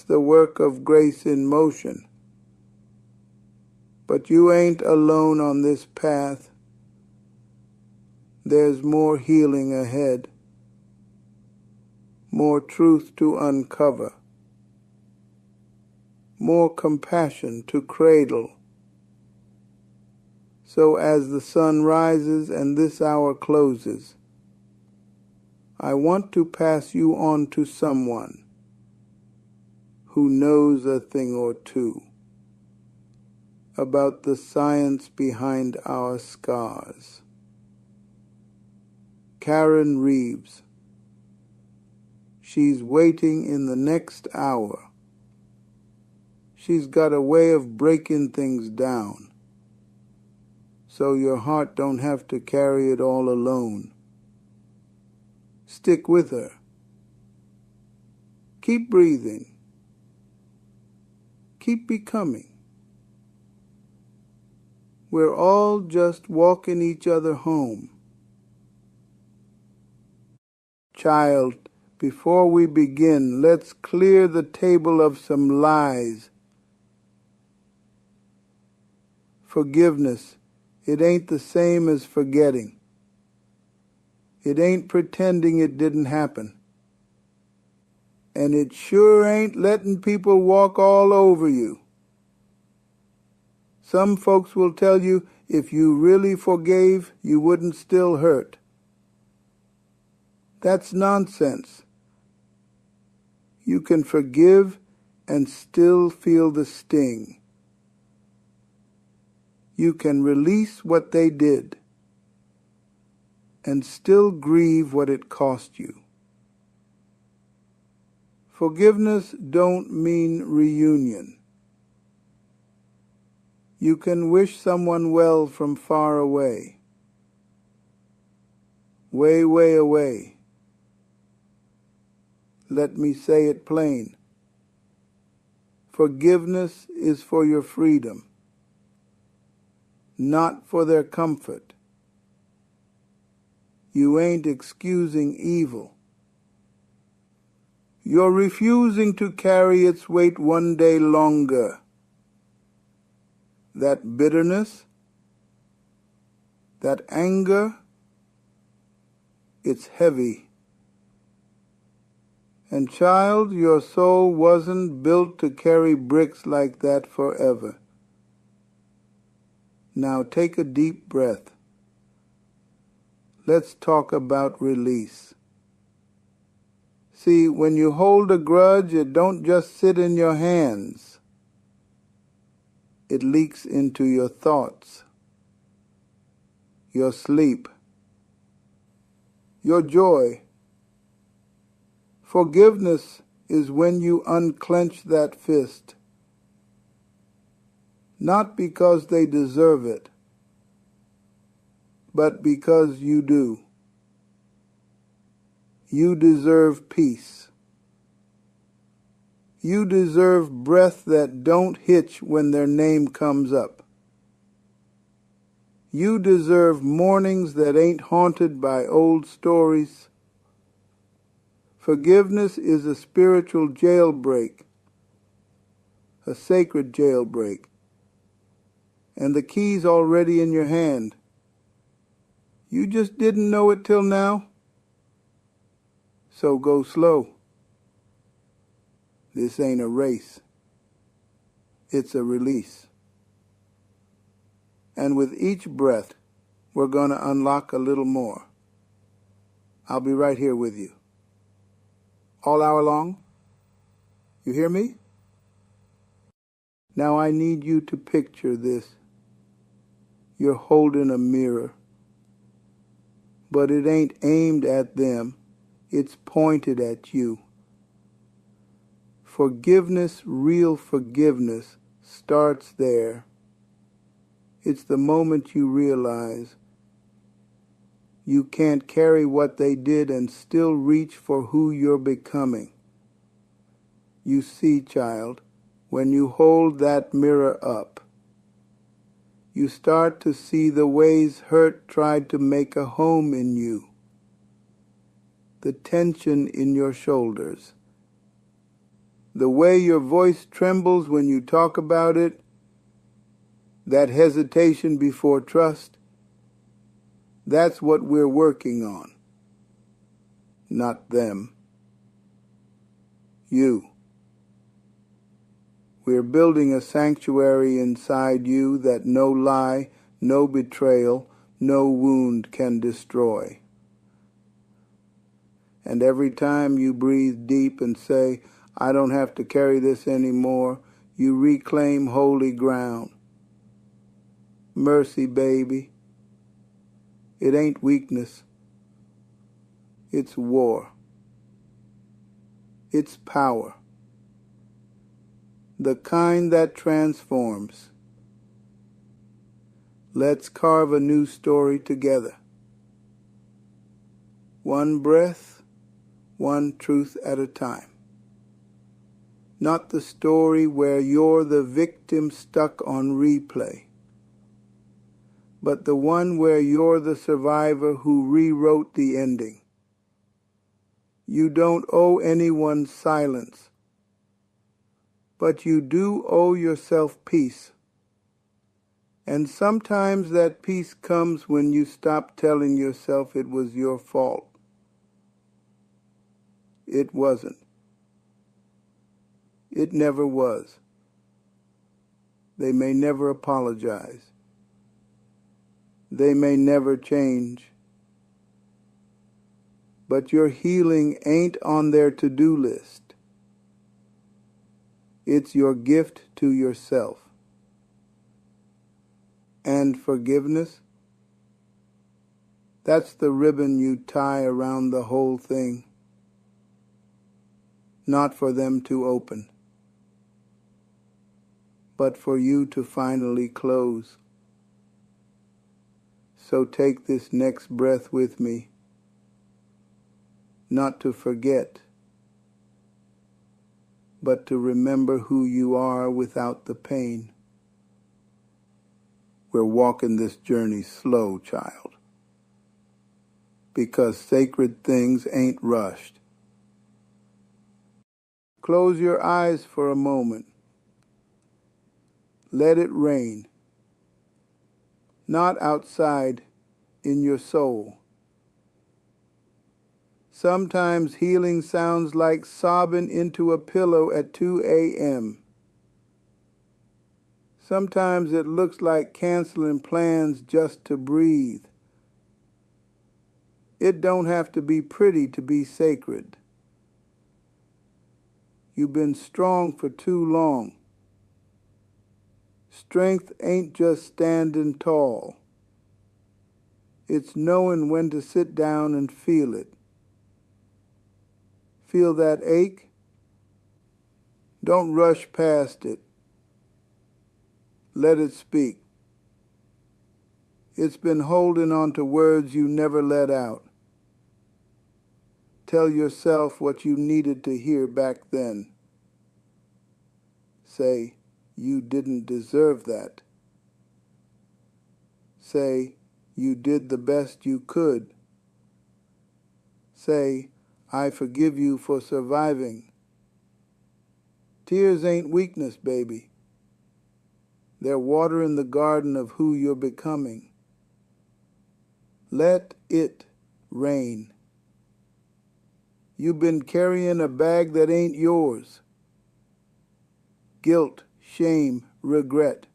sets the work of grace in motion. But you ain't alone on this path. There's more healing ahead, more truth to uncover, more compassion to cradle. So as the sun rises and this hour closes, I want to pass you on to someone who knows a thing or two about the science behind our scars. Karen Reeves. She's waiting in the next hour. She's got a way of breaking things down, so your heart don't have to carry it all alone. Stick with her. Keep breathing. Keep becoming. We're all just walking each other home. Child, before we begin, let's clear the table of some lies. Forgiveness, it ain't the same as forgetting. It ain't pretending it didn't happen. And it sure ain't letting people walk all over you. Some folks will tell you if you really forgave, you wouldn't still hurt. That's nonsense. You can forgive and still feel the sting. You can release what they did and still grieve what it cost you. Forgiveness don't mean reunion. You can wish someone well from far away, way, way away. Let me say it plain. Forgiveness is for your freedom, not for their comfort. You ain't excusing evil. You're refusing to carry its weight one day longer. That bitterness, that anger, it's heavy. And child, your soul wasn't built to carry bricks like that forever. Now take a deep breath. Let's talk about release. See, when you hold a grudge, it don't just sit in your hands. It leaks into your thoughts, your sleep, your joy. Forgiveness is when you unclench that fist, not because they deserve it, but because you do. You deserve peace. You deserve breath that don't hitch when their name comes up. You deserve mornings that ain't haunted by old stories. Forgiveness is a spiritual jailbreak, a sacred jailbreak, and the key's already in your hand. You just didn't know it till now? So go slow. This ain't a race. It's a release. And with each breath, we're going to unlock a little more. I'll be right here with you. All hour long? You hear me? Now I need you to picture this. You're holding a mirror. But it ain't aimed at them. It's pointed at you. Forgiveness, real forgiveness, starts there. It's the moment you realize you can't carry what they did and still reach for who you're becoming. You see, child, when you hold that mirror up, you start to see the ways hurt tried to make a home in you. The tension in your shoulders, The way your voice trembles when you talk about it, that hesitation before trust, that's what we're working on. Not them. You. We're building a sanctuary inside you that no lie, no betrayal, no wound can destroy. And every time you breathe deep and say, I don't have to carry this anymore, you reclaim holy ground. Mercy, baby. It ain't weakness. It's war. It's power. The kind that transforms. Let's carve a new story together. One breath, one truth at a time. Not the story where you're the victim stuck on replay, but the one where you're the survivor who rewrote the ending. You don't owe anyone silence, but you do owe yourself peace. And sometimes that peace comes when you stop telling yourself it was your fault. It wasn't. It never was. They may never apologize. They may never change. But your healing ain't on their to-do list. It's your gift to yourself. And forgiveness, that's the ribbon you tie around the whole thing. Not for them to open, but for you to finally close. So take this next breath with me, not to forget, but to remember who you are without the pain. We're walking this journey slow, child, because sacred things ain't rushed. Close your eyes for a moment. Let it rain. Not outside, in your soul. Sometimes healing sounds like sobbing into a pillow at 2 a.m. Sometimes it looks like canceling plans just to breathe. It don't have to be pretty to be sacred. You've been strong for too long. Strength ain't just standing tall. It's knowing when to sit down and feel it. Feel that ache? Don't rush past it. Let it speak. It's been holding on to words you never let out. Tell yourself what you needed to hear back then. Say, you didn't deserve that. Say, you did the best you could. Say, I forgive you for surviving. Tears ain't weakness, baby. They're water in the garden of who you're becoming. Let it rain. You've been carrying a bag that ain't yours. Guilt, shame, regret.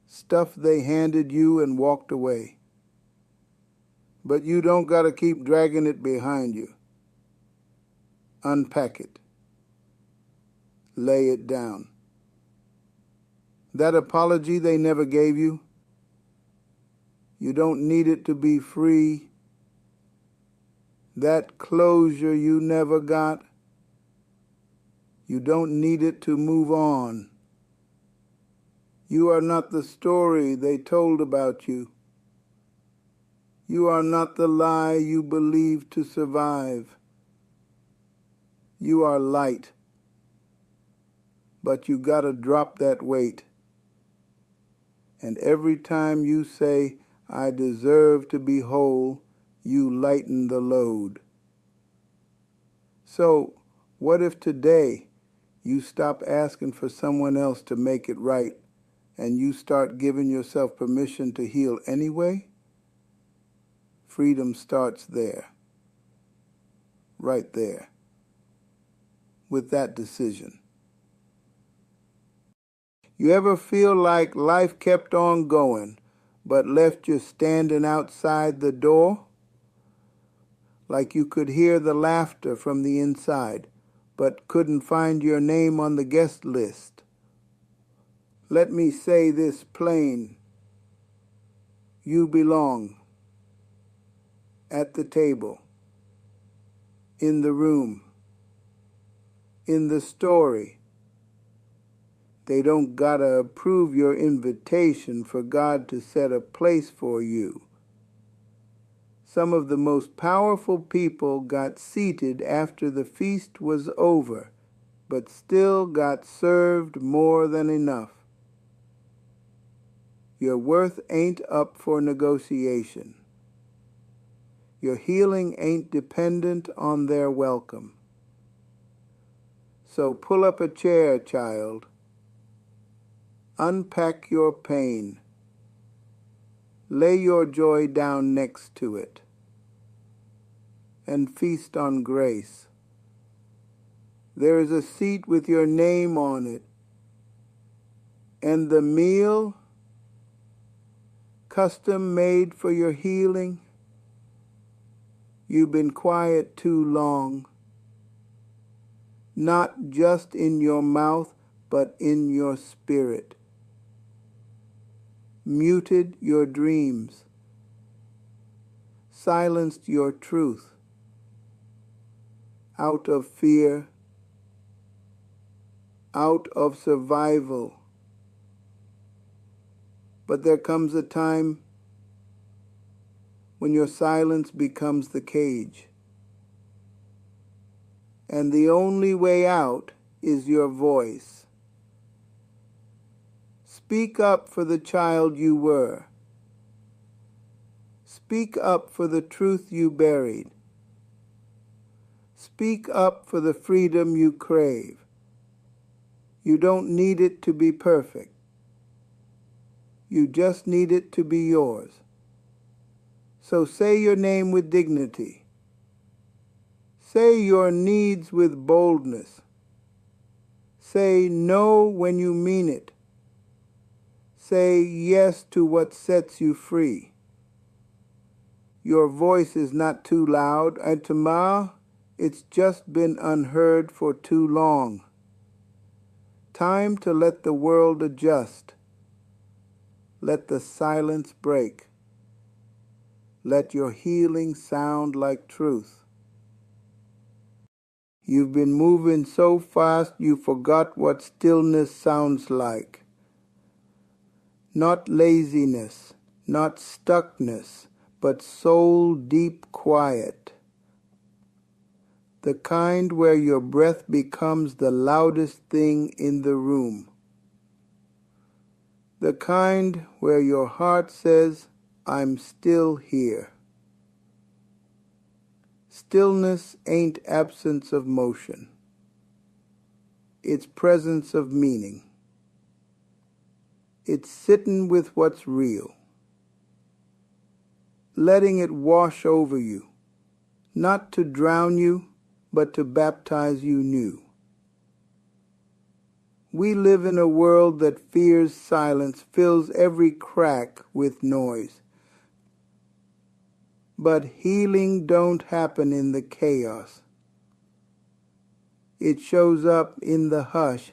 Stuff they handed you and walked away. But you don't got to keep dragging it behind you. Unpack it. Lay it down. That apology they never gave you, you don't need it to be free. That closure you never got, you don't need it to move on. You are not the story they told about you. You are not the lie you believed to survive. You are light, but you gotta drop that weight. And every time you say, I deserve to be whole, you lighten the load. So What if today you stop asking for someone else to make it right and you start giving yourself permission to heal anyway? Freedom starts there, right there, with that decision. You ever feel like life kept on going, but left you standing outside the door? Like you could hear the laughter from the inside, but couldn't find your name on the guest list? Let me say this plain. You belong at the table, in the room, in the story. They don't gotta approve your invitation for God to set a place for you. Some of the most powerful people got seated after the feast was over, but still got served more than enough. Your worth ain't up for negotiation. Your healing ain't dependent on their welcome. So pull up a chair, child. Unpack your pain. Lay your joy down next to it. And feast on grace. There is a seat with your name on it. And the meal, custom made for your healing. You've been quiet too long. Not just in your mouth, but in your spirit. Muted your dreams. Silenced your truth. Out of fear. Out of survival. But there comes a time when your silence becomes the cage. And the only way out is your voice. Speak up for the child you were. Speak up for the truth you buried. Speak up for the freedom you crave. You don't need it to be perfect. You just need it to be yours. So say your name with dignity. Say your needs with boldness. Say no when you mean it. Say yes to what sets you free. Your voice is not too loud, and tomorrow it's just been unheard for too long. Time to let the world adjust. Let the silence break. Let your healing sound like truth. You've been moving so fast you forgot what stillness sounds like. Not laziness, not stuckness, but soul deep quiet. The kind where your breath becomes the loudest thing in the room. The kind where your heart says, I'm still here. Stillness ain't absence of motion. It's presence of meaning. It's sitting with what's real. Letting it wash over you, not to drown you, but to baptize you new. We live in a world that fears silence, fills every crack with noise. But healing don't happen in the chaos. It shows up in the hush.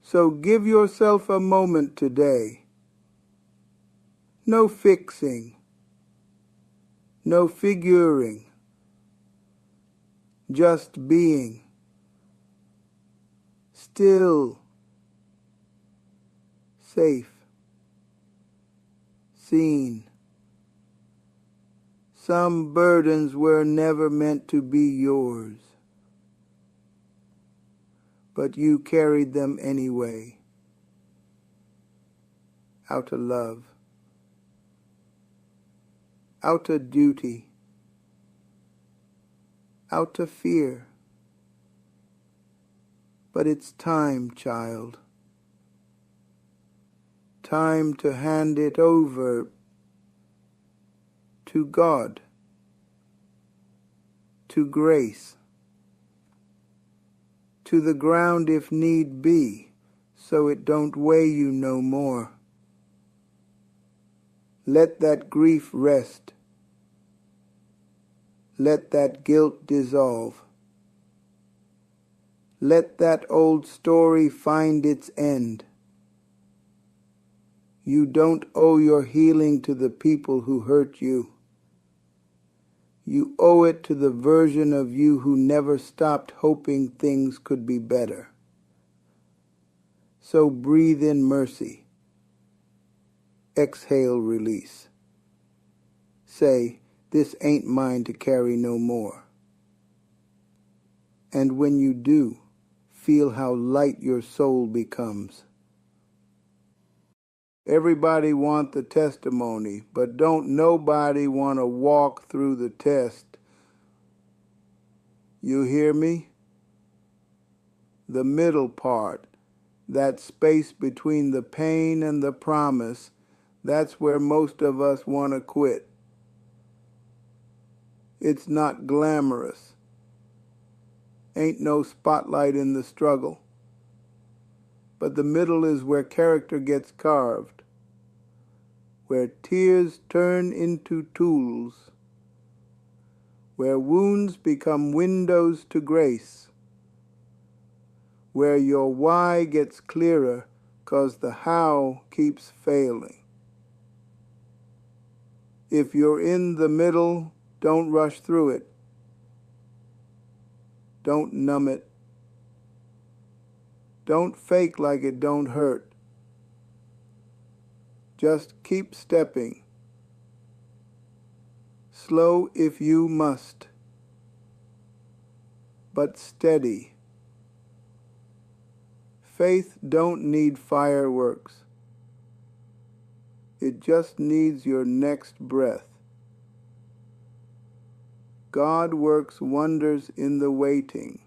So give yourself a moment today. No fixing, no figuring, just being. Still, safe, seen. Some burdens were never meant to be yours, but you carried them anyway, out of love, out of duty, out of fear. But it's time, child. Time to hand it over to God, to grace, to the ground if need be, so it don't weigh you no more. Let that grief rest. Let that guilt dissolve. Let that old story find its end. You don't owe your healing to the people who hurt you. You owe it to the version of you who never stopped hoping things could be better. So breathe in mercy. Exhale release. Say, this ain't mine to carry no more. And when you do, feel how light your soul becomes. Everybody want the testimony, but don't nobody want to walk through the test. You hear me? The middle part, that space between the pain and the promise, that's where most of us want to quit. It's not glamorous. Ain't no spotlight in the struggle. But the middle is where character gets carved, where tears turn into tools, where wounds become windows to grace, where your why gets clearer 'cause the how keeps failing. If you're in the middle, don't rush through it. Don't numb it. Don't fake like it don't hurt. Just keep stepping. Slow if you must, but steady. Faith don't need fireworks. It just needs your next breath. God works wonders in the waiting.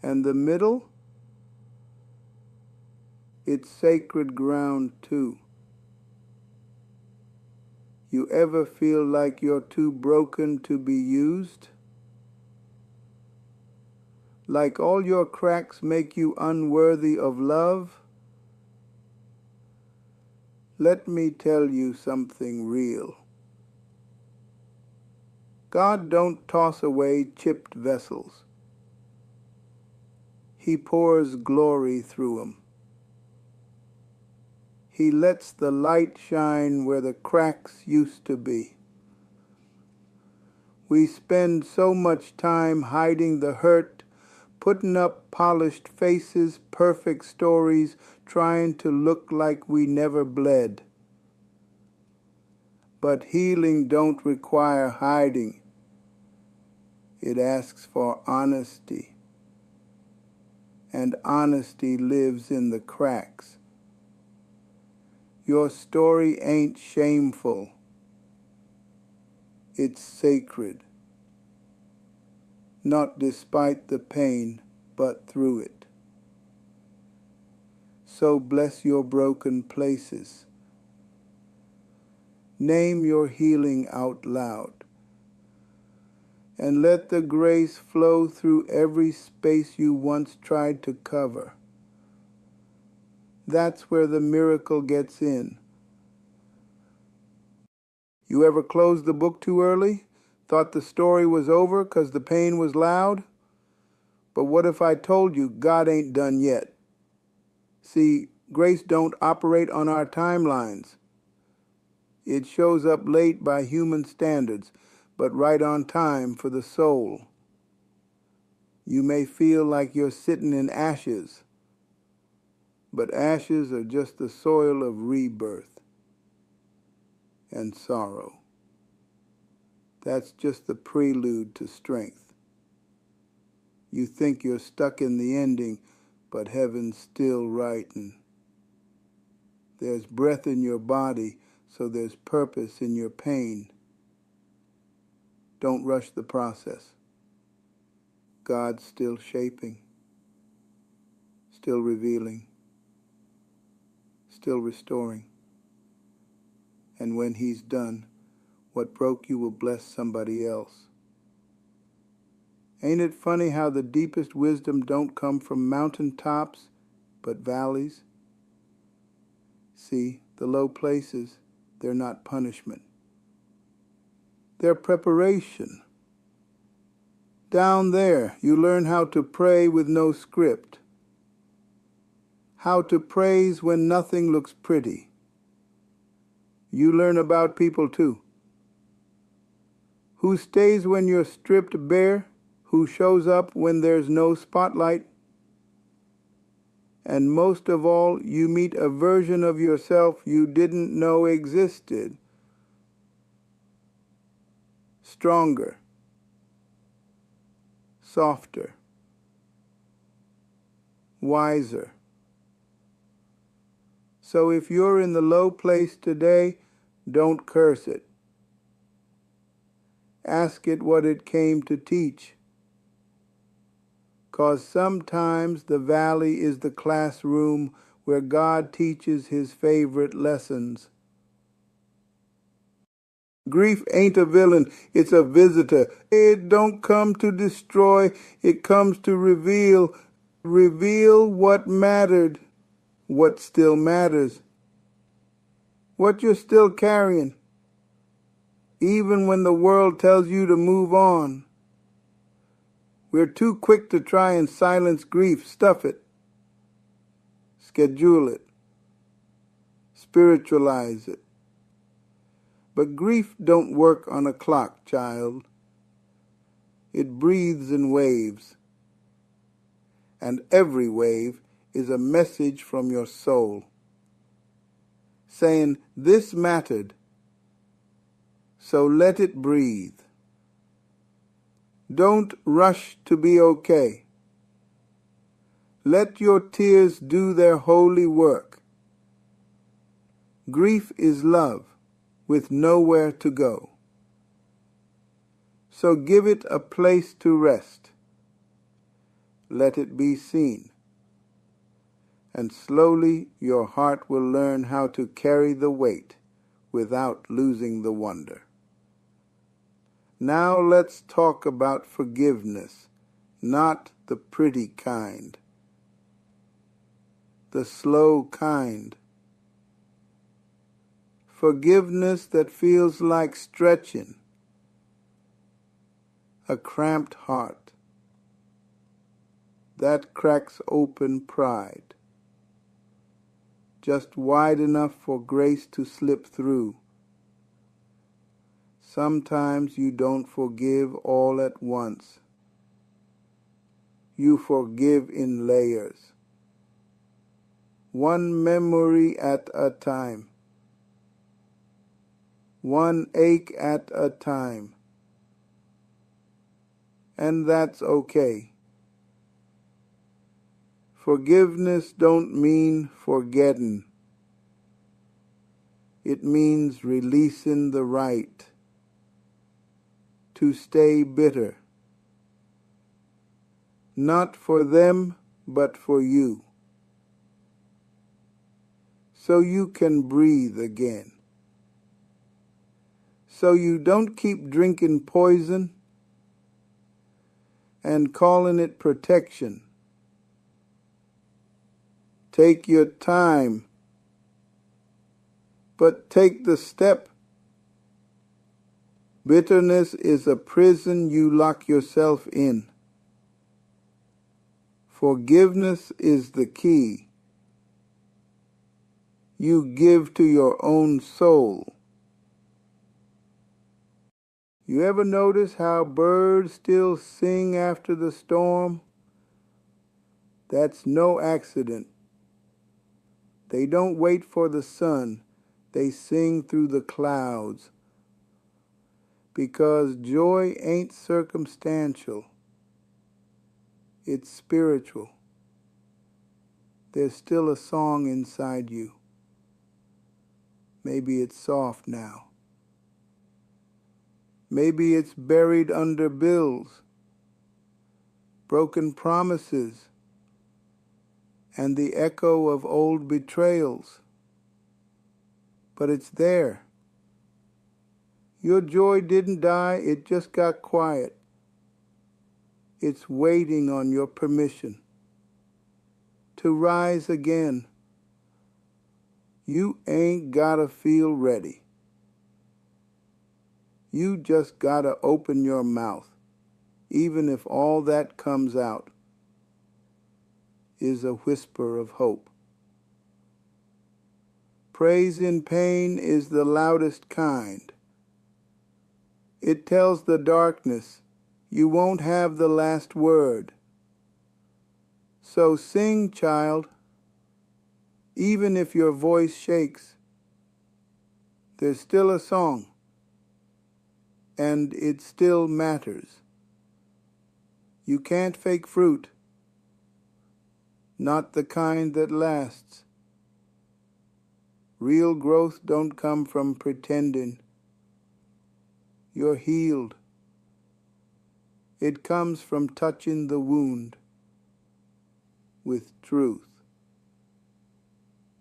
And the middle? It's sacred ground too. You ever feel like you're too broken to be used? Like all your cracks make you unworthy of love? Let me tell you something real. God don't toss away chipped vessels. He pours glory through them. He lets the light shine where the cracks used to be. We spend so much time hiding the hurt, putting up polished faces, perfect stories, trying to look like we never bled. But healing don't require hiding. It asks for honesty. And honesty lives in the cracks. Your story ain't shameful. It's sacred. Not despite the pain, but through it. So bless your broken places. Name your healing out loud. And let the grace flow through every space you once tried to cover. That's where the miracle gets in. You ever closed the book too early? Thought the story was over 'cause the pain was loud? But what if I told you God ain't done yet? See, grace don't operate on our timelines. It shows up late by human standards, but right on time for the soul. You may feel like you're sitting in ashes, but ashes are just the soil of rebirth and sorrow. That's just the prelude to strength. You think you're stuck in the ending, but heaven's still writing. There's breath in your body, so there's purpose in your pain. Don't rush the process. God's still shaping, still revealing, still restoring. And when He's done, what broke you will bless somebody else. Ain't it funny how the deepest wisdom don't come from mountaintops, but valleys? See, the low places, they're not punishment. They're preparation. Down there, you learn how to pray with no script, how to praise when nothing looks pretty. You learn about people too. Who stays when you're stripped bare, who shows up when there's no spotlight. And most of all, you meet a version of yourself you didn't know existed. Stronger, softer, wiser. So if you're in the low place today, don't curse it. Ask it what it came to teach. 'Cause sometimes the valley is the classroom where God teaches His favorite lessons. Grief ain't a villain, it's a visitor. It don't come to destroy, it comes to reveal. Reveal what mattered, what still matters, what you're still carrying, even when the world tells you to move on. We're too quick to try and silence grief, stuff it, schedule it, spiritualize it. But grief don't work on a clock, child. It breathes in waves, and every wave is a message from your soul, saying, this mattered, so let it breathe. Don't rush to be okay. Let your tears do their holy work. Grief is love with nowhere to go. So give it a place to rest. Let it be seen. And slowly your heart will learn how to carry the weight without losing the wonder. Now let's talk about forgiveness, not the pretty kind, the slow kind. Forgiveness that feels like stretching a cramped heart that cracks open pride, just wide enough for grace to slip through. Sometimes you don't forgive all at once. You forgive in layers, one memory at a time, one ache at a time. And that's okay. Forgiveness don't mean forgetting. It means releasing the right to stay bitter, not for them, but for you, so you can breathe again, so you don't keep drinking poison and calling it protection. Take your time, but take the step. Bitterness is a prison you lock yourself in. Forgiveness is the key you give to your own soul. You ever notice how birds still sing after the storm? That's no accident. They don't wait for the sun. They sing through the clouds. Because joy ain't circumstantial. It's spiritual. There's still a song inside you. Maybe it's soft now. Maybe it's buried under bills, broken promises, and the echo of old betrayals. But it's there. Your joy didn't die, it just got quiet. It's waiting on your permission to rise again. You ain't gotta feel ready. You just gotta open your mouth, even if all that comes out is a whisper of hope. Praise in pain is the loudest kind. It tells the darkness, you won't have the last word. So sing, child. Even if your voice shakes, there's still a song, and it still matters. You can't fake fruit, not the kind that lasts. Real growth don't come from pretending. You're healed. It comes from touching the wound with truth.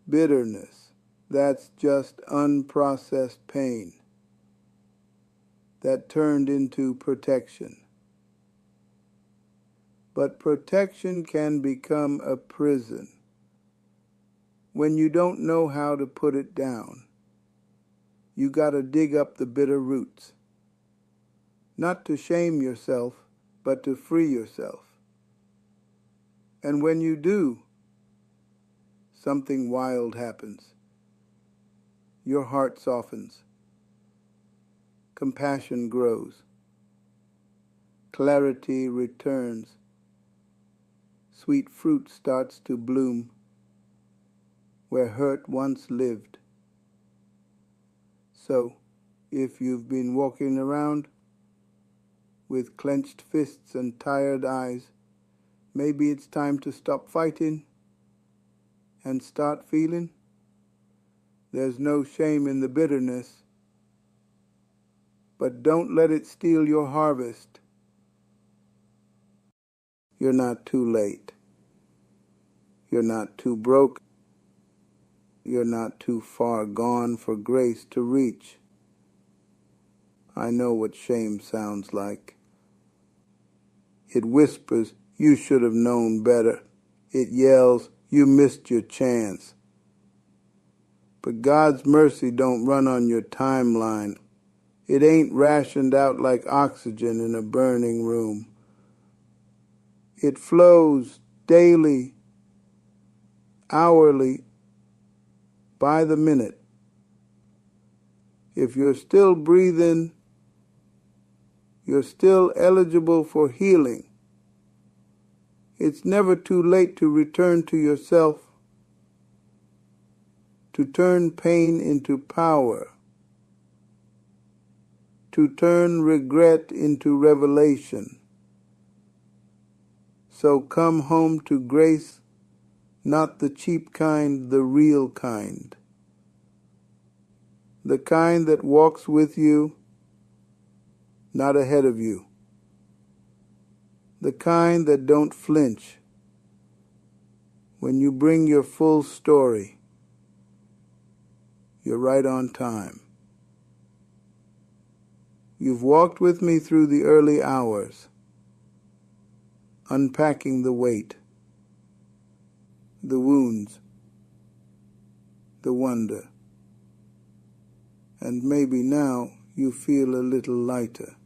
Bitterness, that's just unprocessed pain that turned into protection. But protection can become a prison when you don't know how to put it down. You gotta dig up the bitter roots, not to shame yourself, but to free yourself. And when you do, something wild happens. Your heart softens. Compassion grows. Clarity returns. Sweet fruit starts to bloom where hurt once lived. So, if you've been walking around with clenched fists and tired eyes, maybe it's time to stop fighting and start feeling. There's no shame in the bitterness, but don't let it steal your harvest. You're not too late. You're not too broke. You're not too far gone for grace to reach. I know what shame sounds like. It whispers, you should have known better. It yells, you missed your chance. But God's mercy don't run on your timeline. It ain't rationed out like oxygen in a burning room. It flows daily, hourly, by the minute. If you're still breathing, you're still eligible for healing. It's never too late to return to yourself, to turn pain into power, to turn regret into revelation. So come home to grace, not the cheap kind, the real kind. The kind that walks with you, not ahead of you. The kind that don't flinch when you bring your full story. You're right on time. You've walked with me through the early hours, unpacking the weight, the wounds, the wonder. And maybe now you feel a little lighter.